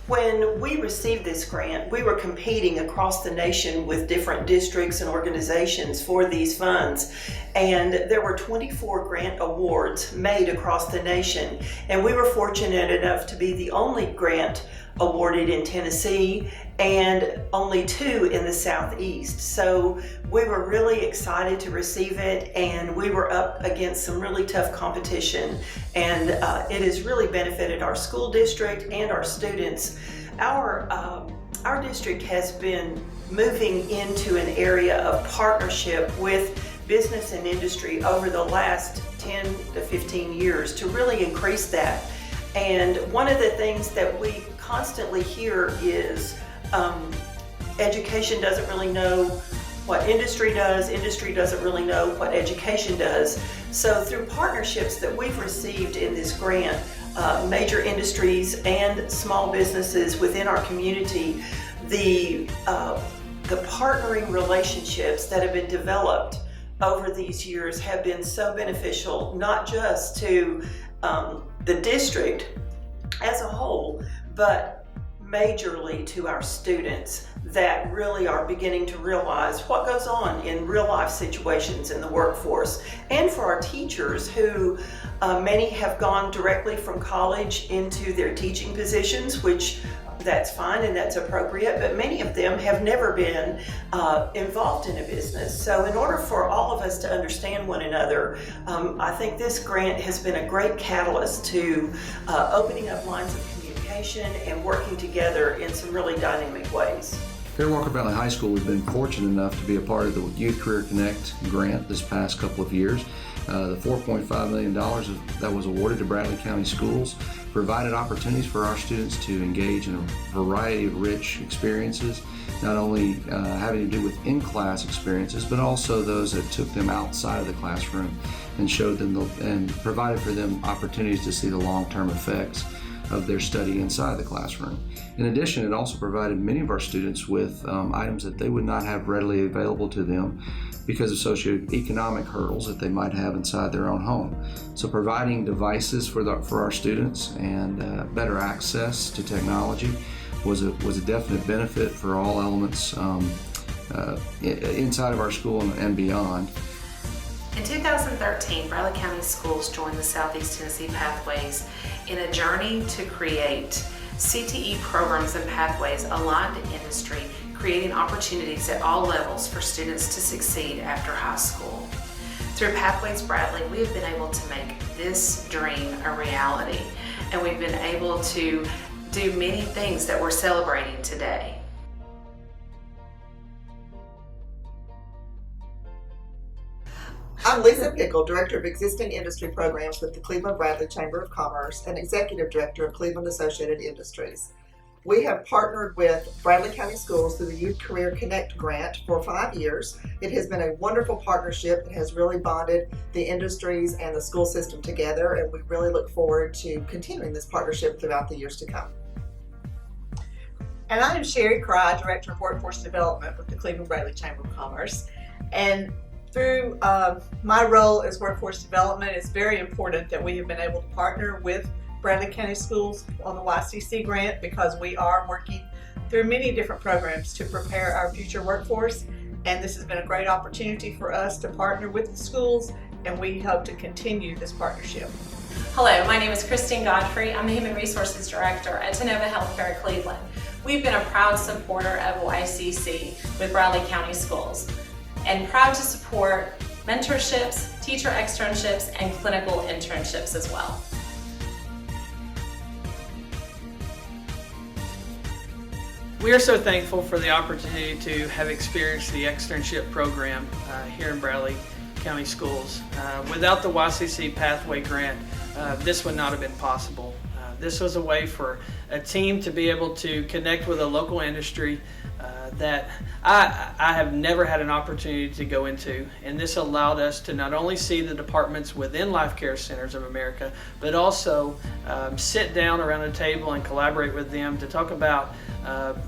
When we received this grant, we were competing across the nation with different districts and organizations for these funds. And there were 24 grant awards made across the nation. And we were fortunate enough to be the only grant awarded in Tennessee and only 2 in the Southeast. So we were really excited to receive it, and we were up against some really tough competition, and it has really benefited our school district and our students. Our district has been moving into an area of partnership with business and industry over the last 10 to 15 years to really increase that. And one of the things that we constantly hear is education doesn't really know what industry does doesn't really know what education does. So through partnerships that we've received in this grant, major industries and small businesses within our community, the partnering relationships that have been developed over these years have been so beneficial, not just to the district as a whole, but majorly to our students that really are beginning to realize what goes on in real life situations in the workforce, and for our teachers who many have gone directly from college into their teaching positions, which that's fine and that's appropriate, but many of them have never been involved in a business. So in order for all of us to understand one another, I think this grant has been a great catalyst to opening up lines of communication and working together in some really dynamic ways. Here at Walker Valley High School, we've been fortunate enough to be a part of the Youth Career Connect grant this past couple of years. The $4.5 million that was awarded to Bradley County Schools provided opportunities for our students to engage in a variety of rich experiences, not only having to do with in-class experiences, but also those that took them outside of the classroom and showed them and provided for them opportunities to see the long-term effects of their study inside the classroom. In addition, it also provided many of our students with items that they would not have readily available to them because of socioeconomic hurdles that they might have inside their own home. So providing devices for our students and better access to technology was a definite benefit for all elements inside of our school and beyond. In 2013, Bradley County Schools joined the Southeast Tennessee Pathways in a journey to create CTE programs and pathways aligned to industry, creating opportunities at all levels for students to succeed after high school. Through Pathways Bradley, we have been able to make this dream a reality, and we've been able to do many things that we're celebrating today. I'm Lisa Pickle, Director of Existing Industry Programs with the Cleveland Bradley Chamber of Commerce and Executive Director of Cleveland Associated Industries. We have partnered with Bradley County Schools through the Youth Career Connect grant for 5 years. It has been a wonderful partnership. It has really bonded the industries and the school system together, and we really look forward to continuing this partnership throughout the years to come. And I am Sherry Cry, Director of Workforce Development with the Cleveland Bradley Chamber of Commerce. And through my role as Workforce Development, it's very important that we have been able to partner with Bradley County Schools on the YCC grant, because we are working through many different programs to prepare our future workforce. And this has been a great opportunity for us to partner with the schools, and we hope to continue this partnership. Hello, my name is Christine Godfrey. I'm the Human Resources Director at Tenova Healthcare Cleveland. We've been a proud supporter of YCC with Bradley County Schools, and proud to support mentorships, teacher externships, and clinical internships as well. We are so thankful for the opportunity to have experienced the externship program here in Bradley County Schools. Without the YCC Pathway Grant, this would not have been possible. This was a way for a team to be able to connect with a local industry that I have never had an opportunity to go into, and this allowed us to not only see the departments within Life Care Centers of America, but also sit down around a table and collaborate with them to talk about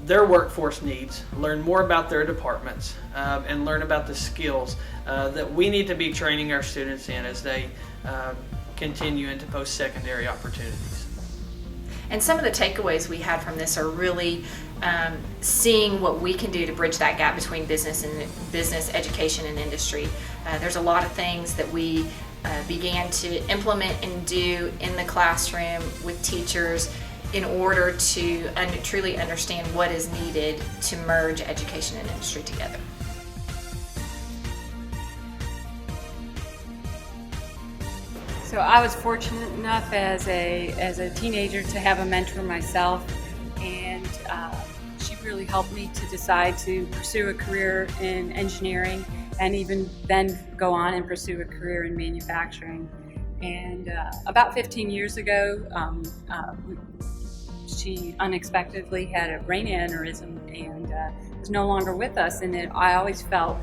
their workforce needs, learn more about their departments, and learn about the skills that we need to be training our students in as they continue into post-secondary opportunities. And some of the takeaways we had from this are really seeing what we can do to bridge that gap between business education and industry. There's a lot of things that we began to implement and do in the classroom with teachers in order to truly understand what is needed to merge education and industry together. So I was fortunate enough as a teenager to have a mentor myself, and she really helped me to decide to pursue a career in engineering and even then go on and pursue a career in manufacturing. And about 15 years ago, she unexpectedly had a brain aneurysm and was no longer with us, and I always felt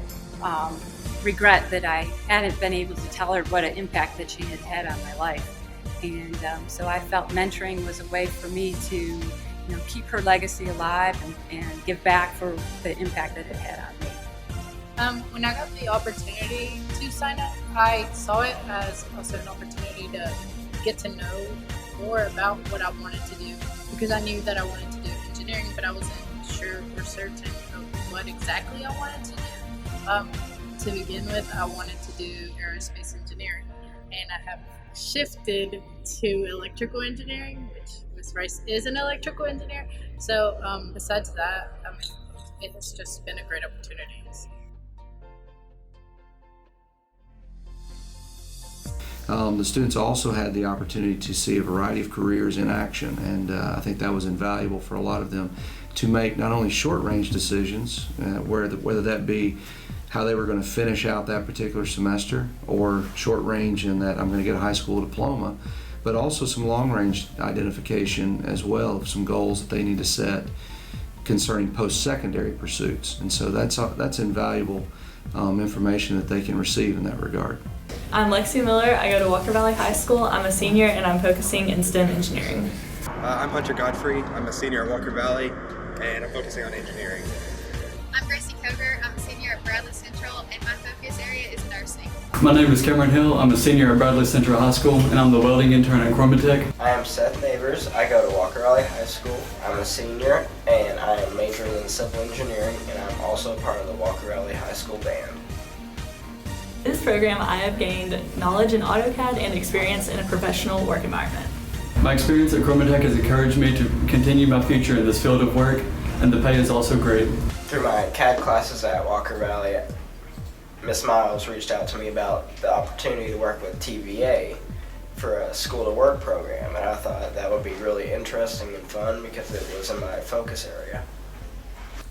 regret that I hadn't been able to tell her what an impact that she had had on my life. And so I felt mentoring was a way for me to keep her legacy alive and give back for the impact that it had on me. When I got the opportunity to sign up, I saw it as also an opportunity to get to know more about what I wanted to do, because I knew that I wanted to do engineering, but I wasn't sure or certain of what exactly I wanted to do. To begin with, I wanted to do aerospace engineering, and I have shifted to electrical engineering, which Ms. Rice is an electrical engineer. So besides that, it has just been a great opportunity. The students also had the opportunity to see a variety of careers in action, and I think that was invaluable for a lot of them to make not only short-range decisions, whether that be how they were going to finish out that particular semester, or short-range in that I'm going to get a high school diploma, but also some long-range identification as well of some goals that they need to set concerning post-secondary pursuits. And so that's invaluable information that they can receive in that regard. I'm Lexi Miller. I go to Walker Valley High School. I'm a senior and I'm focusing in STEM engineering. I'm Hunter Godfrey. I'm a senior at Walker Valley and I'm focusing on engineering. I'm Gracie Coger. I'm a senior at Bradley Central and my focus area is nursing. My name is Cameron Hill. I'm a senior at Bradley Central High School and I'm the welding intern at Chromatech. I am Seth Neighbors. I go to Walker Valley High School. I'm a senior and I am majoring in civil engineering, and I'm also part of the Walker Valley High School band. In this program, I have gained knowledge in AutoCAD and experience in a professional work environment. My experience at Chromatech has encouraged me to continue my future in this field of work, and the pay is also great. Through my CAD classes at Walker Valley, Miss Miles reached out to me about the opportunity to work with TVA for a school to work program, and I thought that would be really interesting and fun because it was in my focus area.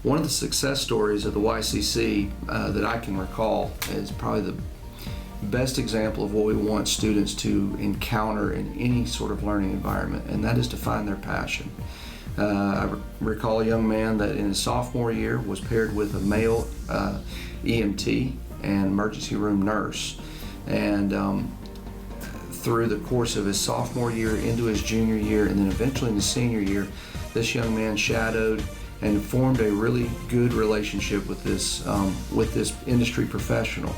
One of the success stories of the YCC that I can recall is probably the best example of what we want students to encounter in any sort of learning environment, and that is to find their passion. I recall a young man that in his sophomore year was paired with a male EMT and emergency room nurse, and through the course of his sophomore year into his junior year and then eventually in his senior year, this young man shadowed and formed a really good relationship with this industry professional,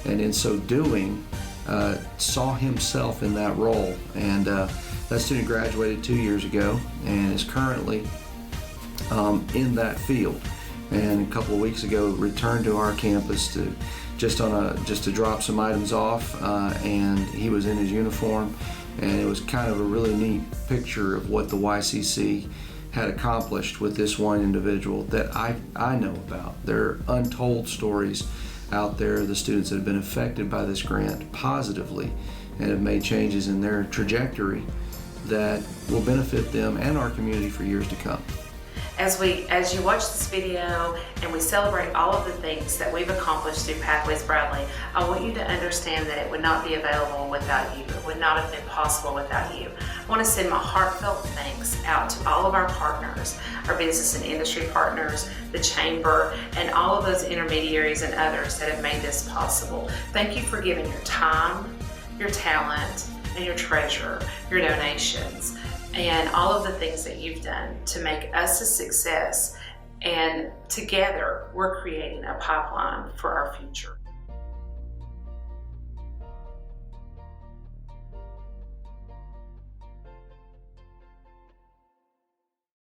and in so doing saw himself in that role. And that student graduated 2 years ago and is currently in that field, and a couple of weeks ago returned to our campus to just to drop some items off, and he was in his uniform, and it was kind of a really neat picture of what the YCC had accomplished with this one individual that I know about. There are untold stories out there, the students that have been affected by this grant positively and have made changes in their trajectory that will benefit them and our community for years to come. As you watch this video and we celebrate all of the things that we've accomplished through Pathways Bradley, I want you to understand that it would not be available without you. It would not have been possible without you. I want to send my heartfelt thanks out to all of our partners, our business and industry partners, the Chamber, and all of those intermediaries and others that have made this possible. Thank you for giving your time, your talent, and your treasure, your donations, and all of the things that you've done to make us a success. And together, we're creating a pipeline for our future.